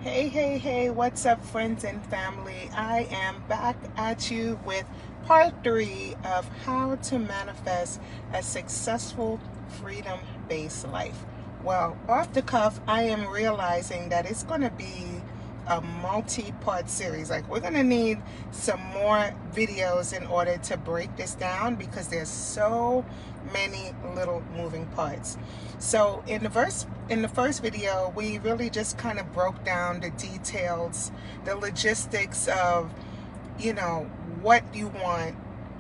Hey, what's up, friends and family? I am back at you with part 3 of how to manifest a successful freedom-based life. Well, off the cuff, I am realizing that it's going to be a multi-part series. Like, we're going to need some more videos in order to break this down because there's so many little moving parts. So in the first video, we really just kind of broke down the details, the logistics of, what you want.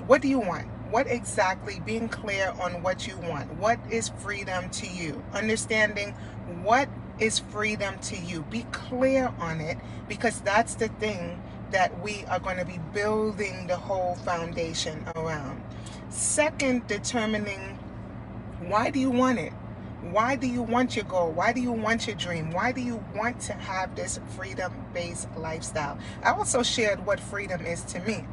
What do you want? What exactly, being clear on what you want. What is freedom to you? Understanding what is freedom to you. Be clear on it, because that's the thing that we are going to be building the whole foundation around. Second, determining, why do you want it? Why do you want your goal? Why do you want your dream? Why do you want to have this freedom-based lifestyle? I also shared what freedom is to me.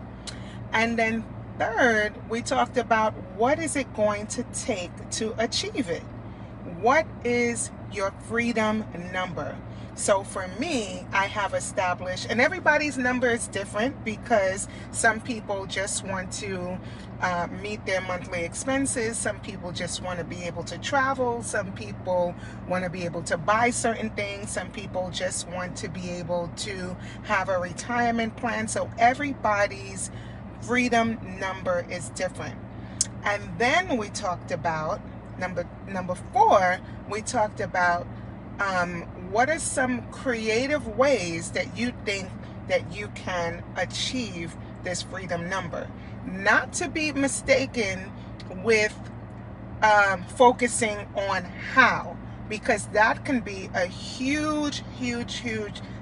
And then third, we talked about, what is it going to take to achieve it? What is your freedom number? So for me, I have established, and everybody's number is different, because some people just want to meet their monthly expenses. Some people just want to be able to travel. Some people want to be able to buy certain things. Some people just want to be able to have a retirement plan. So everybody's freedom number is different. And then we talked about number 4, we talked about what are some creative ways that you think that you can achieve this freedom number? Not to be mistaken with focusing on how, because that can be a huge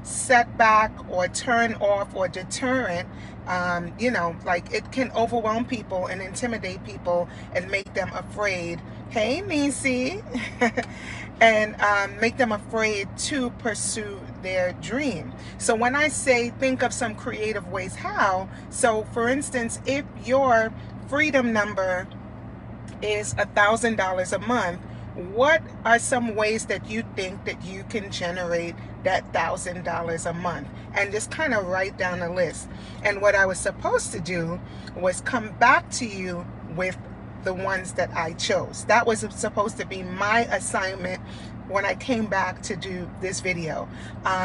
setback or turn off or deterrent. Like, it can overwhelm people and intimidate people and make them afraid. Hey, Nisi. And make them afraid to pursue their dream. So when I say think of some creative ways, how? So for instance, if your freedom number is $1,000 a month, what are some ways that you think that you can generate that $1,000 a month? And just kind of write down a list. And what I was supposed to do was come back to you with the ones that I chose. That was supposed to be my assignment when I came back to do this video.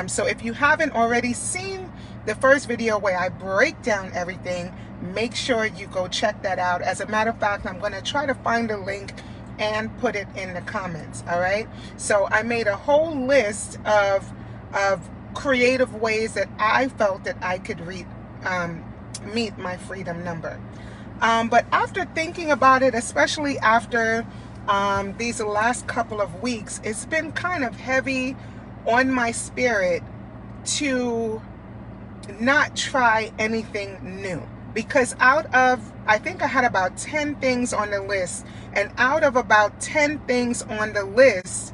So if you haven't already seen the first video where I break down everything, make sure you go check that out. As a matter of fact, I'm going to try to find a link and put it in the comments. All right. So I made a whole list of creative ways that I felt that I could meet my freedom number. But after thinking about it, especially after these last couple of weeks, it's been kind of heavy on my spirit to not try anything new. Because I think I had about 10 things on the list, and out of about 10 things on the list,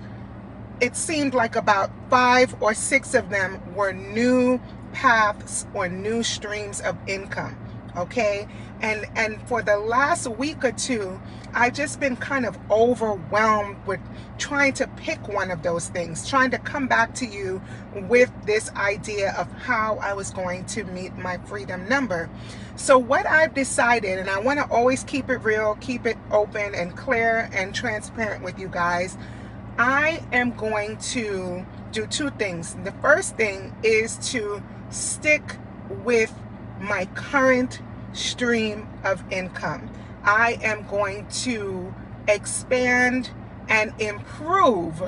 it seemed like about 5 or 6 of them were new paths or new streams of income. Okay, and for the last week or two, I've just been kind of overwhelmed with trying to pick one of those things, trying to come back to you with this idea of how I was going to meet my freedom number. So what I've decided, and I want to always keep it real, keep it open and clear and transparent with you guys, I am going to do 2 things. The first thing is to stick with my current stream of income. I am going to expand and improve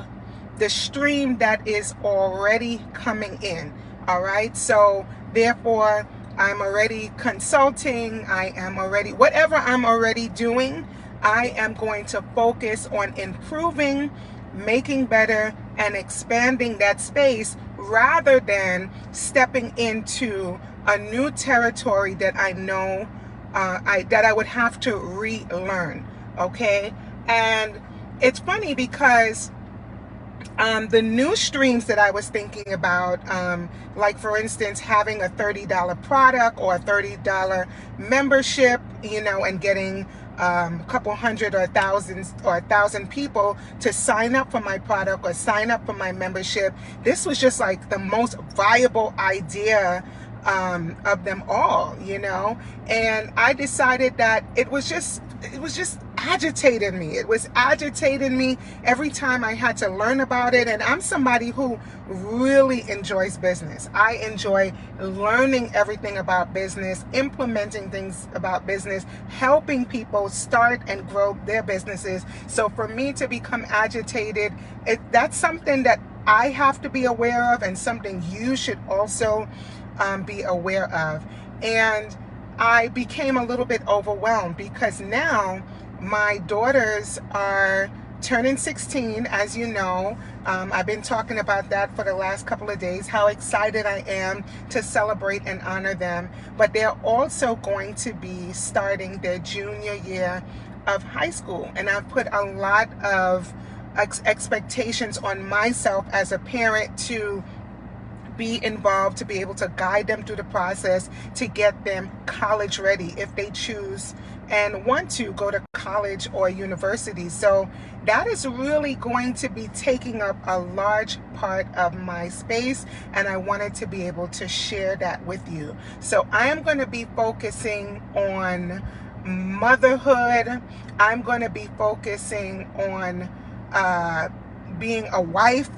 the stream that is already coming in. All right. So therefore, I'm already consulting. Whatever I'm already doing, I am going to focus on improving, making better, and expanding that space, rather than stepping into a new territory that I know that I would have to relearn. Okay. And it's funny because the new streams that I was thinking about, like for instance, having a $30 product or a $30 membership, and getting a couple hundred or thousands or 1,000 people to sign up for my product or sign up for my membership. This was just like the most viable idea of them all, you know. And I decided that it was just agitating me. It was agitating me every time I had to learn about it. And I'm somebody who really enjoys business. I enjoy learning everything about business, implementing things about business, helping people start and grow their businesses. So for me to become agitated, that's something that I have to be aware of, and something you should also be aware of. And I became a little bit overwhelmed because now my daughters are turning 16, as you know. I've been talking about that for the last couple of days, how excited I am to celebrate and honor them. But they're also going to be starting their junior year of high school. And I've put a lot of expectations on myself as a parent to be involved, to be able to guide them through the process, to get them college ready if they choose and want to go to college or university. So that is really going to be taking up a large part of my space, and I wanted to be able to share that with you. So I am going to be focusing on motherhood. I'm going to be focusing on being a wife.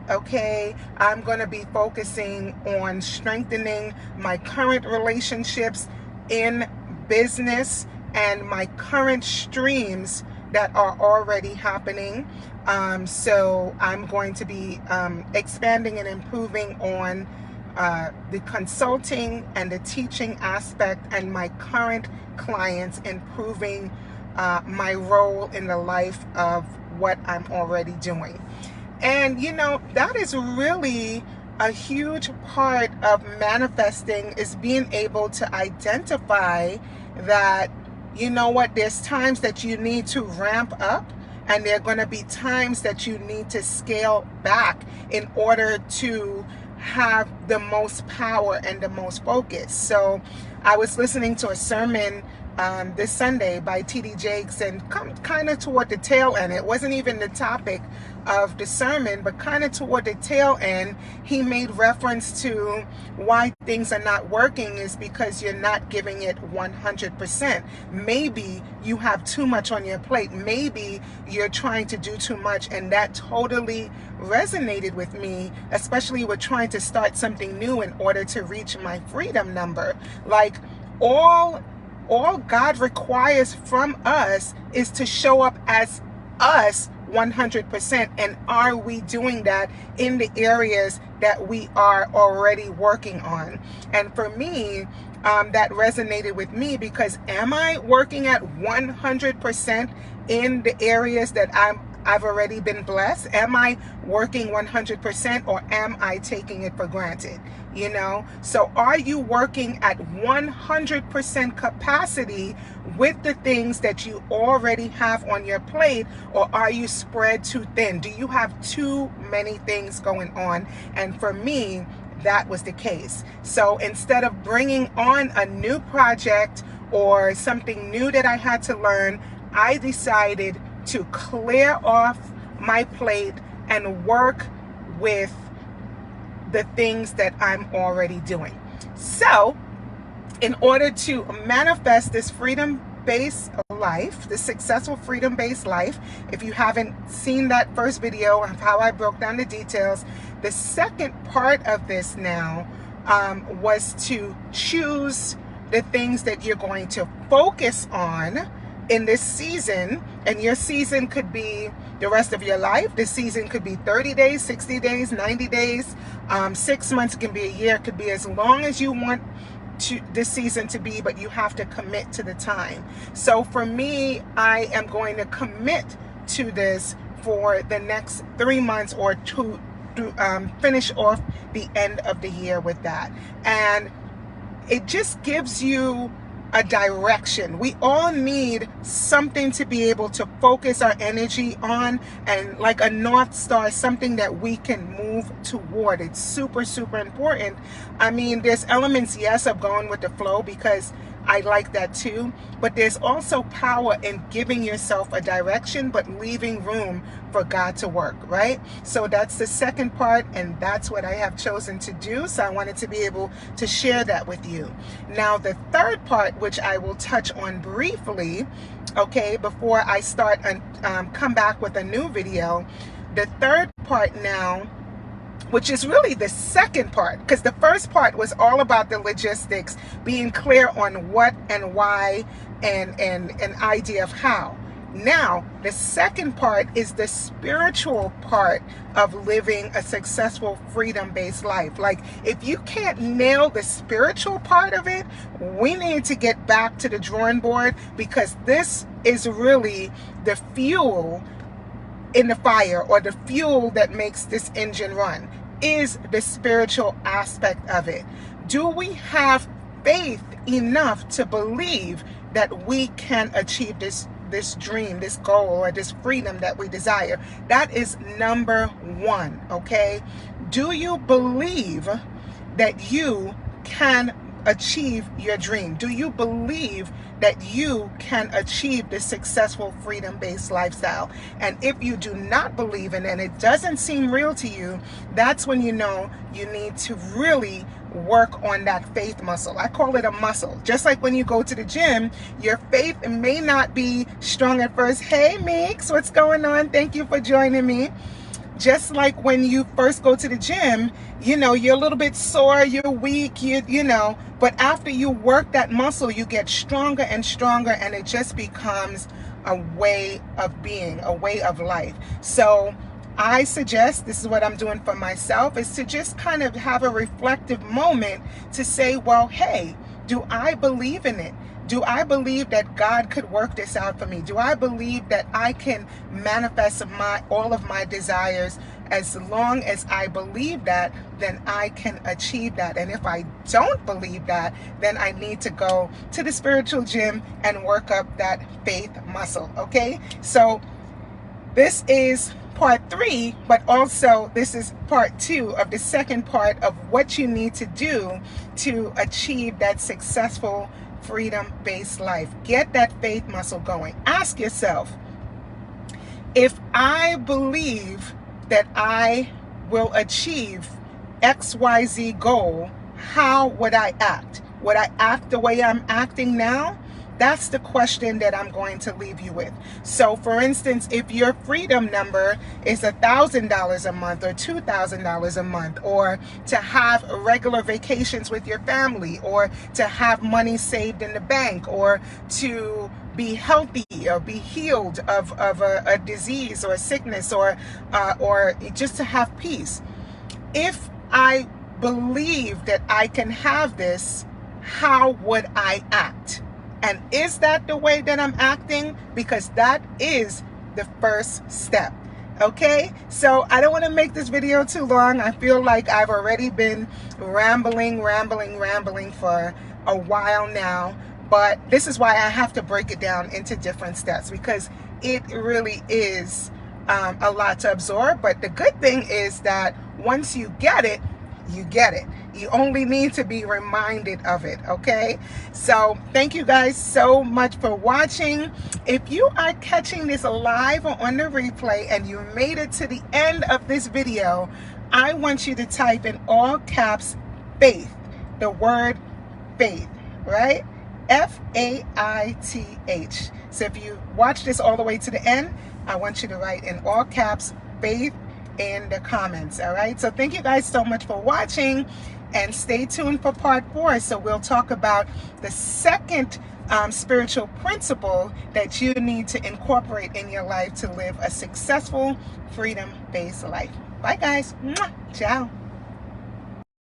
Okay, I'm going to be focusing on strengthening my current relationships in business and my current streams that are already happening. So I'm going to be expanding and improving on the consulting and the teaching aspect, and my current clients, improving my role in the life of what I'm already doing. And you know, that is really a huge part of manifesting, is being able to identify that, you know what, there's times that you need to ramp up, and there are going to be times that you need to scale back in order to have the most power and the most focus. So I was listening to a sermon this Sunday by T.D. Jakes, and kind of toward the tail end, it wasn't even the topic of the sermon, but kind of toward the tail end, he made reference to why things are not working is because you're not giving it 100%. Maybe you have too much on your plate. Maybe you're trying to do too much, and that totally resonated with me, especially with trying to start something new in order to reach my freedom number. Like, all God requires from us is to show up as us 100%. And are we doing that in the areas that we are already working on? And for me, that resonated with me, because am I working at 100% in the areas that I've already been blessed? Am I working 100%, or am I taking it for granted? You know, so are you working at 100% capacity with the things that you already have on your plate, or are you spread too thin? Do you have too many things going on? And for me, that was the case. So instead of bringing on a new project or something new that I had to learn, I decided to clear off my plate and work with the things that I'm already doing. So in order to manifest this freedom-based life, this successful freedom-based life, if you haven't seen that first video of how I broke down the details, the second part of this now was to choose the things that you're going to focus on in this season. And your season could be the rest of your life. This season could be 30 days, 60 days, 90 days, 6 months, it can be a year, it could be as long as you want this season to be, but you have to commit to the time. So for me, I am going to commit to this for the next 3 months, or to finish off the end of the year with that. And it just gives you a direction. We all need something to be able to focus our energy on, and like a North Star, something that we can move toward. It's super, super important. I mean, there's elements, yes, of going with the flow, because I like that too. But there's also power in giving yourself a direction, but leaving room for God to work, right? So that's the second part, and that's what I have chosen to do. So I wanted to be able to share that with you. Now, the third part, which I will touch on briefly, okay, before I start and come back with a new video. The third part now, which is really the second part, because the first part was all about the logistics, being clear on what and why, and an idea of how. Now, the second part is the spiritual part of living a successful freedom-based life. Like, if you can't nail the spiritual part of it, we need to get back to the drawing board, because this is really the fuel in the fire, or the fuel that makes this engine run, is the spiritual aspect of it. Do we have faith enough to believe that we can achieve this dream, this goal, or this freedom that we desire? That is number one, okay? Do you believe that you can achieve your dream? Do you believe that you can achieve this successful freedom-based lifestyle? And if you do not believe in it, and it doesn't seem real to you, that's when you know you need to really work on that faith muscle. I call it a muscle. Just like when you go to the gym, your faith may not be strong at first. Hey Meeks, what's going on? Thank you for joining me. Just like when you first go to the gym, you know, you're a little bit sore, you're weak, you know, but after you work that muscle, you get stronger and stronger, and it just becomes a way of being, a way of life. So I suggest, this is what I'm doing for myself, is to just kind of have a reflective moment to say, well, hey, do I believe in it? Do I believe that God could work this out for me? Do I believe that I can manifest all of my desires? As long as I believe that, then I can achieve that. And if I don't believe that, then I need to go to the spiritual gym and work up that faith muscle, okay? So this is part 3, but also this is part 2 of the second part of what you need to do to achieve that successful freedom-based life. Get that faith muscle going. Ask yourself, if I believe that I will achieve XYZ goal, how would I act? Would I act the way I'm acting now? That's the question that I'm going to leave you with. So for instance, if your freedom number is $1,000 a month, or $2,000 a month, or to have regular vacations with your family, or to have money saved in the bank, or to be healthy or be healed of a disease or a sickness, or just to have peace. If I believe that I can have this, how would I act? And is that the way that I'm acting? Because that is the first step. Okay, so I don't want to make this video too long. I feel like I've already been rambling for a while now. But this is why I have to break it down into different steps, because it really is a lot to absorb. But the good thing is that once you get it, you get it. You only need to be reminded of it, okay? So thank you guys so much for watching. If you are catching this live or on the replay and you made it to the end of this video, I want you to type in all caps faith, the word faith, right? F-A-I-T-H. So if you watch this all the way to the end, I want you to write in all caps faith in the comments. All right, so thank you guys so much for watching, and stay tuned for part 4. So we'll talk about the second spiritual principle that you need to incorporate in your life to live a successful freedom-based life. Bye guys. Mwah. Ciao.